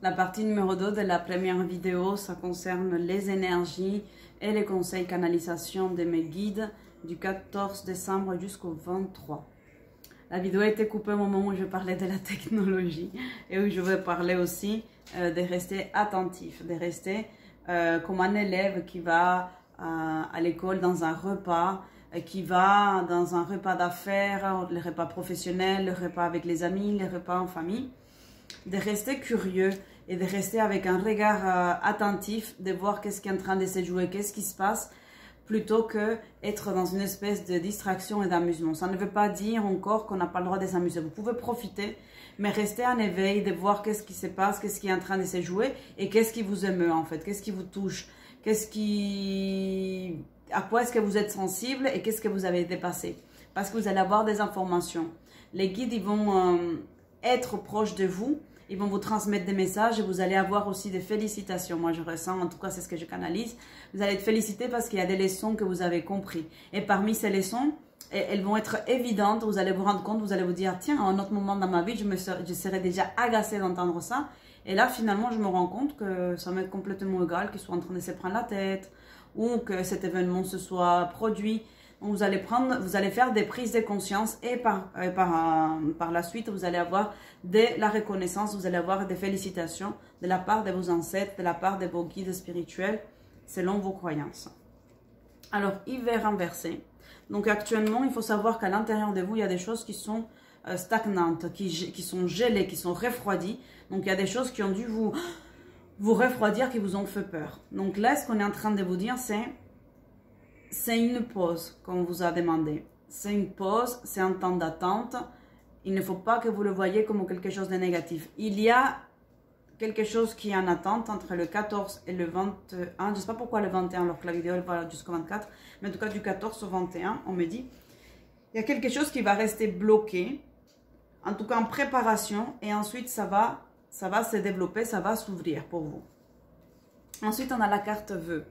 La partie numéro 2 de la première vidéo, ça concerne les énergies et les conseils canalisation de mes guides du 14 décembre jusqu'au 23. La vidéo a été coupée au moment où je parlais de la technologie et où je vais parler aussi de rester attentif, de rester comme un élève qui va à l'école dans un repas, qui va dans un repas d'affaires, le repas professionnel, le repas avec les amis, le repas en famille, de rester curieux et de rester avec un regard attentif, de voir qu'est-ce qui est en train de se jouer, qu'est-ce qui se passe, plutôt que être dans une espèce de distraction et d'amusement. Ça ne veut pas dire encore qu'on n'a pas le droit de s'amuser. Vous pouvez profiter, mais rester en éveil, de voir qu'est-ce qui se passe, qu'est-ce qui est en train de se jouer et qu'est-ce qui vous émeut en fait, qu'est-ce qui vous touche, à quoi est-ce que vous êtes sensible et qu'est-ce que vous avez dépassé. Parce que vous allez avoir des informations. Les guides, ils vont être proches de vous. Ils vont vous transmettre des messages et vous allez avoir aussi des félicitations. Moi, je ressens, en tout cas, c'est ce que je canalise. Vous allez être félicité parce qu'il y a des leçons que vous avez compris. Et parmi ces leçons, elles vont être évidentes. Vous allez vous rendre compte, vous allez vous dire, tiens, à un autre moment dans ma vie, je serais déjà agacée d'entendre ça. Et là, finalement, je me rends compte que ça m'est complètement égal qu'ils soient en train de se prendre la tête ou que cet événement se soit produit. Donc, vous allez faire des prises de conscience et par la suite, vous allez avoir de la reconnaissance, vous allez avoir des félicitations de la part de vos ancêtres, de la part de vos guides spirituels, selon vos croyances. Alors, hiver inversé. Donc, actuellement, il faut savoir qu'à l'intérieur de vous, il y a des choses qui sont stagnantes, qui sont gelées, qui sont refroidies. Donc, il y a des choses qui ont dû vous refroidir, qui vous ont fait peur. Donc là, ce qu'on est en train de vous dire, c'est une pause qu'on vous a demandé. C'est une pause, c'est un temps d'attente. Il ne faut pas que vous le voyez comme quelque chose de négatif. Il y a quelque chose qui est en attente entre le 14 et le 21. Je ne sais pas pourquoi le 21 alors que la vidéo va jusqu'au 24. Mais en tout cas du 14 au 21, on me dit. Il y a quelque chose qui va rester bloqué. En tout cas en préparation. Et ensuite ça va se développer, ça va s'ouvrir pour vous. Ensuite on a la carte vœux.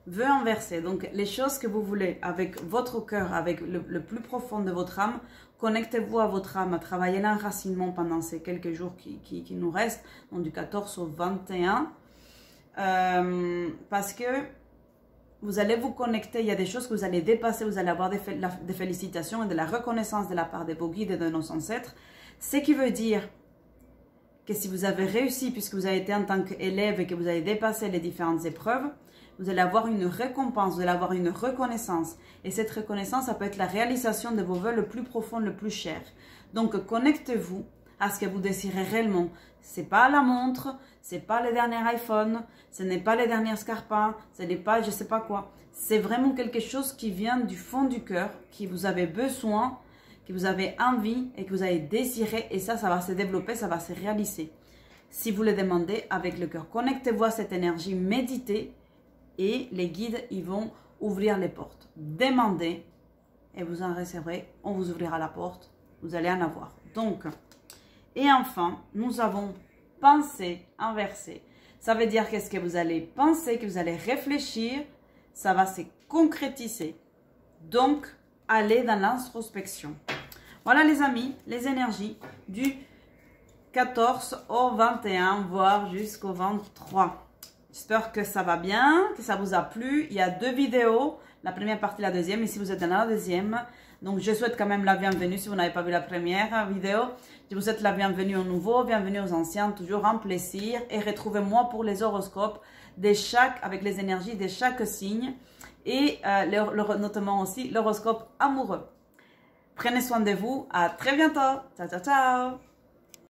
Vœux inversés, donc les choses que vous voulez avec votre cœur, avec le plus profond de votre âme, connectez-vous à votre âme, travaillez l'enracinement pendant ces quelques jours qui nous restent, donc du 14 au 21, parce que vous allez vous connecter, il y a des choses que vous allez dépasser, vous allez avoir des félicitations et de la reconnaissance de la part de vos guides et de nos ancêtres, ce qui veut dire que si vous avez réussi, puisque vous avez été en tant qu'élève et que vous avez dépassé les différentes épreuves, vous allez avoir une récompense, vous allez avoir une reconnaissance. Et cette reconnaissance, ça peut être la réalisation de vos vœux le plus profond, le plus cher. Donc, connectez-vous à ce que vous désirez réellement. Ce n'est pas la montre, ce n'est pas le dernier iPhone, ce n'est pas les dernières Scarpa, ce n'est pas je ne sais pas quoi. C'est vraiment quelque chose qui vient du fond du cœur, qui vous avez besoin, que vous avez envie et que vous avez désiré. Et ça va se développer, ça va se réaliser. Si vous le demandez avec le cœur, connectez-vous à cette énergie, méditez. Et les guides, ils vont ouvrir les portes. Demandez et vous en recevrez. On vous ouvrira la porte. Vous allez en avoir. Donc, et enfin, nous avons pensée inversée. Ça veut dire qu'est-ce que vous allez penser, que vous allez réfléchir. Ça va se concrétiser. Donc, allez dans l'introspection. Voilà les amis, les énergies du 14 au 21, voire jusqu'au 23. J'espère que ça va bien, que ça vous a plu. Il y a 2 vidéos, la première partie, la deuxième. Et si vous êtes dans la deuxième, donc je souhaite quand même la bienvenue. Si vous n'avez pas vu la première vidéo, je vous souhaite la bienvenue aux nouveaux, bienvenue aux anciens. Toujours un plaisir. Et retrouvez-moi pour les horoscopes avec les énergies de chaque signe. Et notamment aussi l'horoscope amoureux. Prenez soin de vous. À très bientôt. Ciao, ciao, ciao.